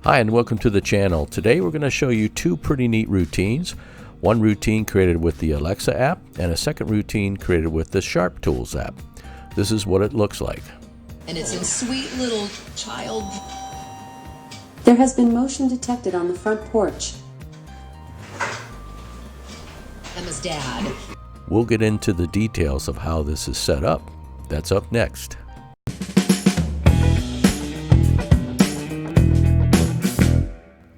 Hi and welcome to the channel. Today we're going to show you two pretty neat routines. One routine created with the Alexa app and a second routine created with the SharpTools app. This is what it looks like. And it's in sweet little child. There has been motion detected on the front porch. Emma's dad. We'll get into the details of how this is set up. That's up next.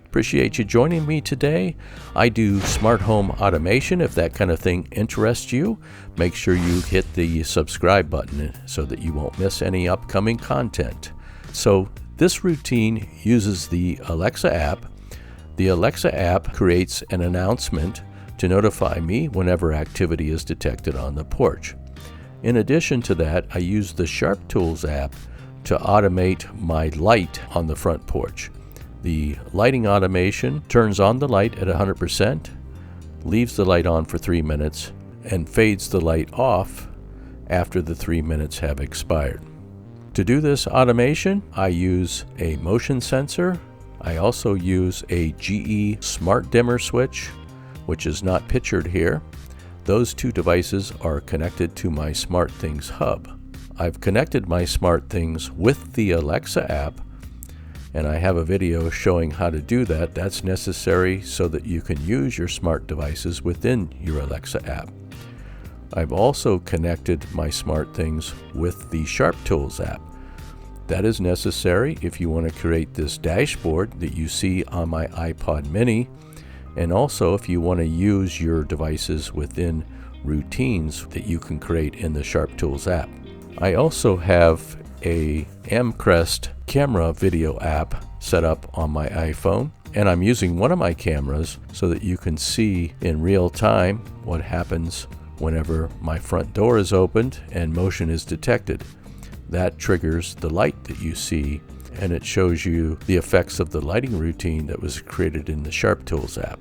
Appreciate you joining me today. I do smart home automation. If that kind of thing interests you, make sure you hit the subscribe button so that you won't miss any upcoming content. So this routine uses the Alexa app. The Alexa app creates an announcement to notify me whenever activity is detected on the porch. In addition to that, I use the SharpTools app to automate my light on the front porch. The lighting automation turns on the light at 100%, leaves the light on for 3 minutes, and fades the light off after the 3 minutes have expired. To do this automation, I use a motion sensor. I also use a GE smart dimmer switch, which is not pictured here. Those two devices are connected to my SmartThings hub. I've connected my SmartThings with the Alexa app, and I have a video showing how to do that. That's necessary so that you can use your smart devices within your Alexa app. I've also connected my SmartThings with the SharpTools app. That is necessary if you want to create this dashboard that you see on my iPod mini, and also if you want to use your devices within routines that you can create in the SharpTools app. I also have a Amcrest camera video app set up on my iPhone, and I'm using one of my cameras so that you can see in real time what happens whenever my front door is opened and motion is detected. That triggers the light that you see, and it shows you the effects of the lighting routine that was created in the SharpTools app.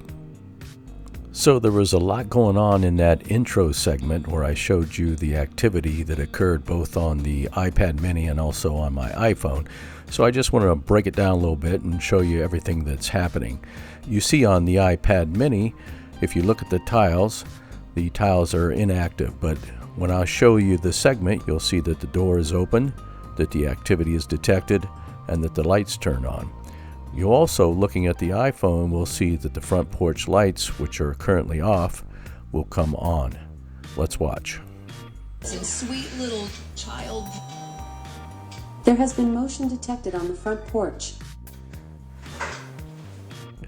So there was a lot going on in that intro segment where I showed you the activity that occurred both on the iPad mini and also on my iPhone. So I just want to break it down a little bit and show you everything that's happening. You see on the iPad mini, if you look at the tiles are inactive, but when I show you the segment, you'll see that the door is open, that the activity is detected, and that the lights turn on. You also, looking at the iPhone, will see that the front porch lights, which are currently off, will come on. Let's watch. It's in sweet little child. There has been motion detected on the front porch.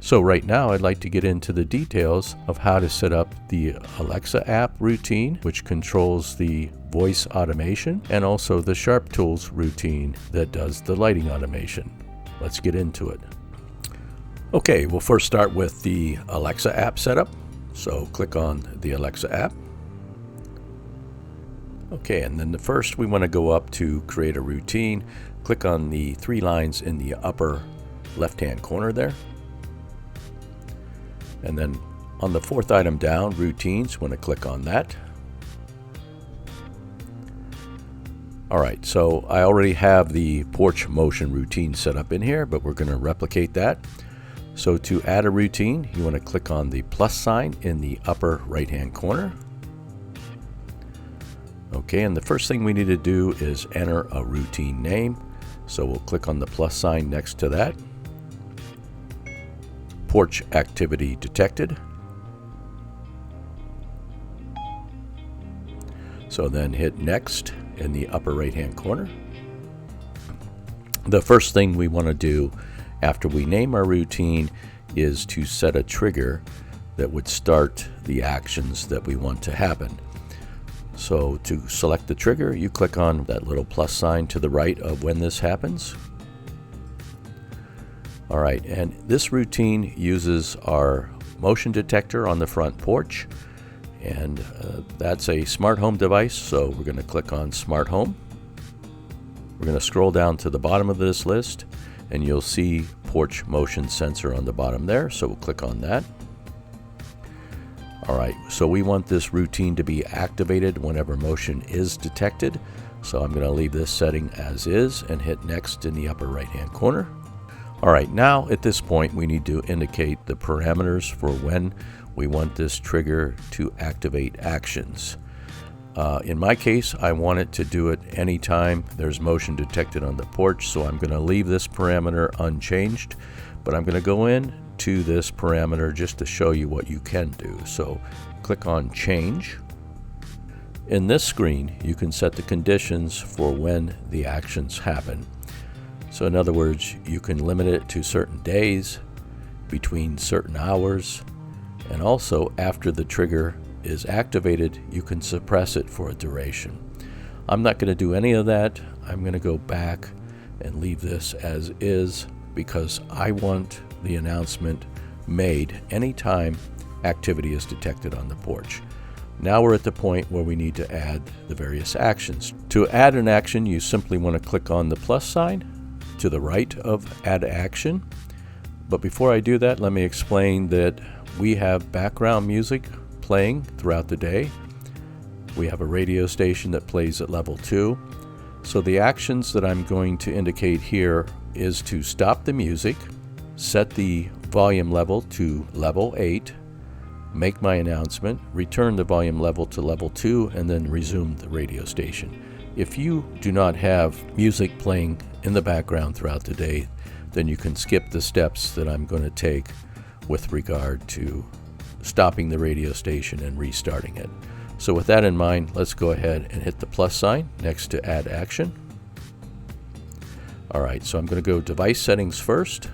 So right now I'd like to get into the details of how to set up the Alexa app routine, which controls the voice automation, and also the SharpTools routine that does the lighting automation. Let's get into it. Okay, we'll first start with the Alexa app setup. So click on the Alexa app. Okay, and then first we want to go up to create a routine. Click on the three lines in the upper left-hand corner there. And then on the fourth item down, routines, want to click on that. All right, so I already have the porch motion routine set up in here, but we're going to replicate that. So to add a routine, you want to click on the plus sign in the upper right-hand corner. Okay, and the first thing we need to do is enter a routine name. So we'll click on the plus sign next to that. Porch activity detected. So then hit next in the upper right hand corner. The first thing we want to do after we name our routine is to set a trigger that would start the actions that we want to happen. So to select the trigger, you click on that little plus sign to the right of when this happens. All right, and this routine uses our motion detector on the front porch, and that's a smart home device, so we're going to click on smart home. We're going to scroll down to the bottom of this list, and you'll see porch motion sensor on the bottom there, so we'll click on that. All right, so we want this routine to be activated whenever motion is detected, so I'm going to leave this setting as is and hit next in the upper right hand corner. All right, now at this point we need to indicate the parameters for when we want this trigger to activate actions. In my case, I want it to do it anytime there's motion detected on the porch, so I'm going to leave this parameter unchanged, but I'm going to go in to this parameter just to show you what you can do. So click on Change. In this screen, you can set the conditions for when the actions happen. So in other words, you can limit it to certain days, between certain hours, and also after the trigger is activated, you can suppress it for a duration. I'm not going to do any of that. I'm going to go back and leave this as is because I want the announcement made anytime activity is detected on the porch. Now we're at the point where we need to add the various actions. To add an action, you simply want to click on the plus sign to the right of Add Action. But before I do that, let me explain that we have background music playing throughout the day. We have a radio station that plays at level 2. So the actions that I'm going to indicate here is to stop the music, set the volume level to level 8, make my announcement, return the volume level to level 2, and then resume the radio station. If you do not have music playing in the background throughout the day, then you can skip the steps that I'm going to take with regard to stopping the radio station and restarting it. So with that in mind, let's go ahead and hit the plus sign next to Add Action. All right, so I'm going to go Device Settings first.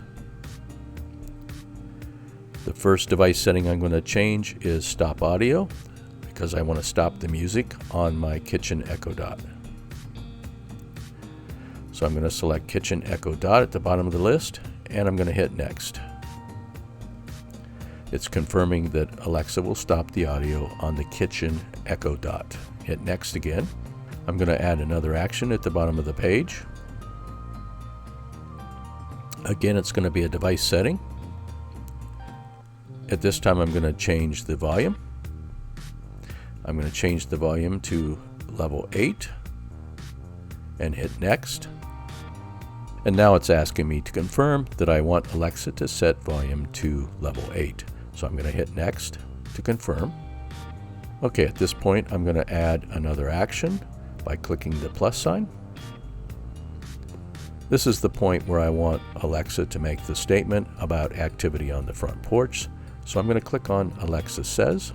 The first device setting I'm going to change is Stop Audio because I want to stop the music on my Kitchen Echo Dot. So I'm going to select Kitchen Echo Dot at the bottom of the list, and I'm going to hit Next. It's confirming that Alexa will stop the audio on the Kitchen Echo Dot. Hit Next again. I'm going to add another action at the bottom of the page. Again, it's going to be a device setting. At this time, I'm going to change the volume. I'm going to change the volume to level 8 and hit Next. And now it's asking me to confirm that I want Alexa to set volume to level 8. So I'm going to hit Next to confirm. Okay, at this point, I'm going to add another action by clicking the plus sign. This is the point where I want Alexa to make the statement about activity on the front porch. So I'm going to click on Alexa Says.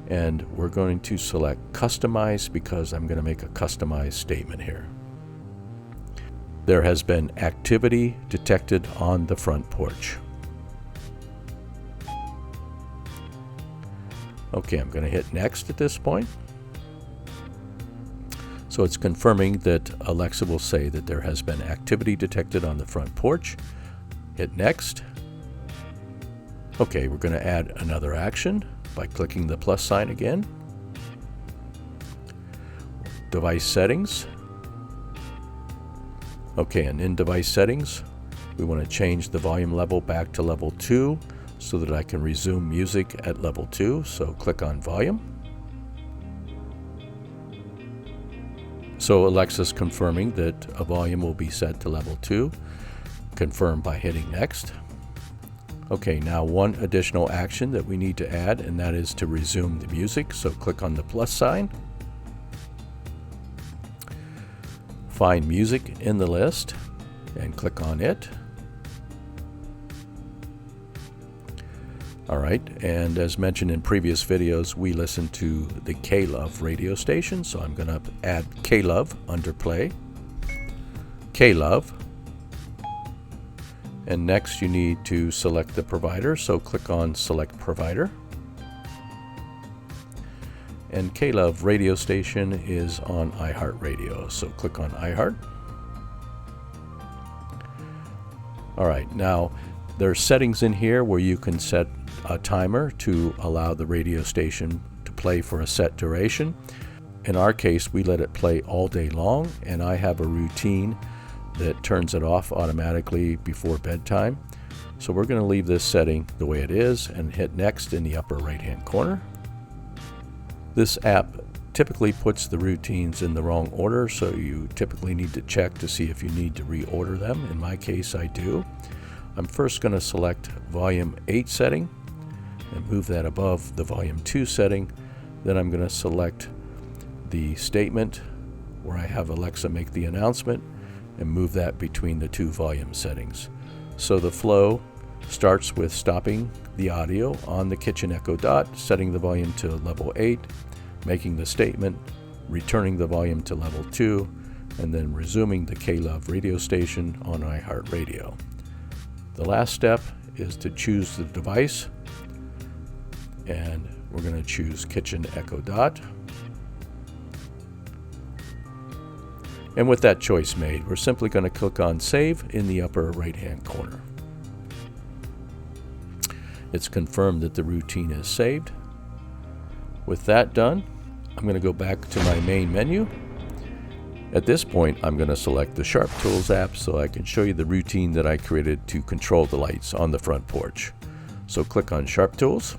And we're going to select Customize because I'm going to make a customized statement here. There has been activity detected on the front porch. Okay, I'm going to hit Next at this point. So it's confirming that Alexa will say that there has been activity detected on the front porch. Hit Next. Okay, we're going to add another action by clicking the plus sign again. Device Settings. Okay, and in Device Settings, we want to change the volume level back to level 2 so that I can resume music at level 2. So click on Volume. So Alexa's confirming that a volume will be set to level 2. Confirm by hitting Next. Okay, now one additional action that we need to add, and that is to resume the music. So click on the plus sign. Find music in the list and click on it. All right, and as mentioned in previous videos, we listen to the K-Love radio station, so I'm going to add K-Love under Play. K-Love. And next you need to select the provider, so click on Select Provider. And K-Love radio station is on iHeartRadio, so click on iHeart. All right, now there's settings in here where you can set a timer to allow the radio station to play for a set duration. In our case, we let it play all day long, and I have a routine that turns it off automatically before bedtime. So we're going to leave this setting the way it is and hit Next in the upper right hand corner. This app typically puts the routines in the wrong order, so you typically need to check to see if you need to reorder them. In my case, I do. I'm first going to select volume 8 setting and move that above the volume 2 setting. Then I'm going to select the statement where I have Alexa make the announcement and move that between the 2 volume settings. So the flow starts with stopping the audio on the kitchen Echo Dot, setting the volume to level 8, making the statement, returning the volume to level 2, and then resuming the K-Love radio station on iHeartRadio. The last step is to choose the device, and we're going to choose Kitchen Echo Dot. And with that choice made, we're simply going to click on Save in the upper right-hand corner. It's confirmed that the routine is saved. With that done, I'm going to go back to my main menu. At this point, I'm going to select the SharpTools app so I can show you the routine that I created to control the lights on the front porch. So click on SharpTools.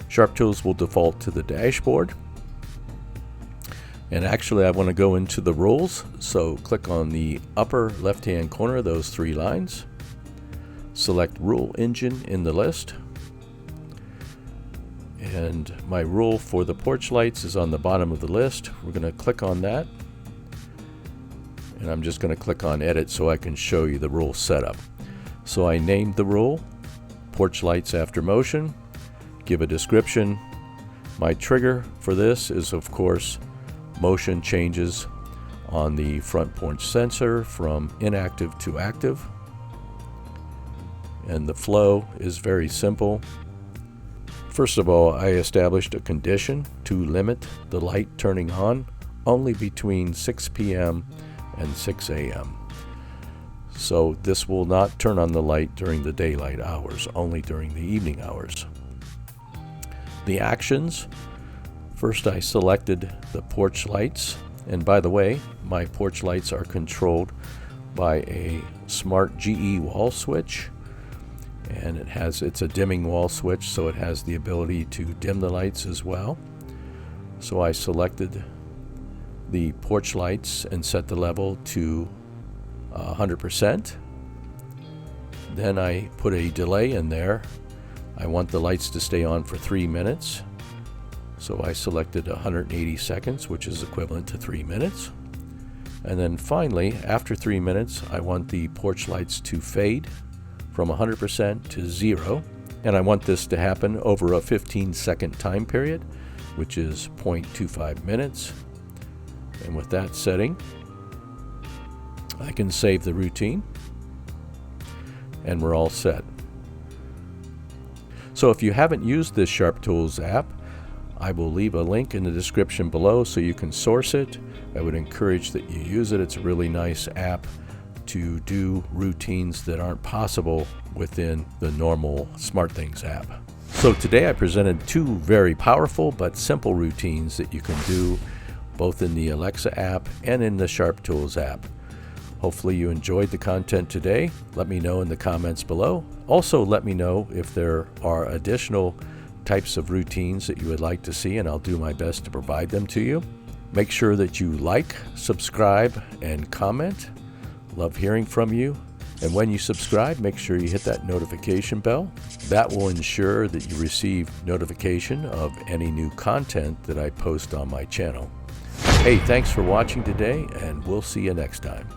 SharpTools will default to the dashboard. And actually, I want to go into the rules, so click on the upper left-hand corner, those 3 lines. Select Rule Engine in the list. And my rule for the porch lights is on the bottom of the list. We're going to click on that. And I'm just going to click on Edit so I can show you the rule setup. So I named the rule, Porch Lights After Motion, give a description. My trigger for this is, of course, motion changes on the front porch sensor from inactive to active. And the flow is very simple. First of all, I established a condition to limit the light turning on only between 6 p.m. and 6 a.m. So this will not turn on the light during the daylight hours, only during the evening hours. The actions, first I selected the porch lights, and by the way, my porch lights are controlled by a smart GE wall switch, and it's a dimming wall switch, so it has the ability to dim the lights as well. So I selected the porch lights and set the level to 100%. Then I put a delay in there. I want the lights to stay on for 3 minutes. So I selected 180 seconds, which is equivalent to 3 minutes. And then finally, after 3 minutes, I want the porch lights to fade from 100% to 0. And I want this to happen over a 15-second time period, which is 0.25 minutes. And with that setting, I can save the routine, and we're all set. So if you haven't used this SharpTools app, I will leave a link in the description below so you can source it. I would encourage that you use it. It's a really nice app to do routines that aren't possible within the normal SmartThings app. So today I presented 2 very powerful but simple routines that you can do both in the Alexa app and in the SharpTools app. Hopefully you enjoyed the content today. Let me know in the comments below. Also, let me know if there are additional types of routines that you would like to see, and I'll do my best to provide them to you. Make sure that you like, subscribe, and comment. Love hearing from you. And when you subscribe, make sure you hit that notification bell. That will ensure that you receive notification of any new content that I post on my channel. Hey, thanks for watching today, and we'll see you next time.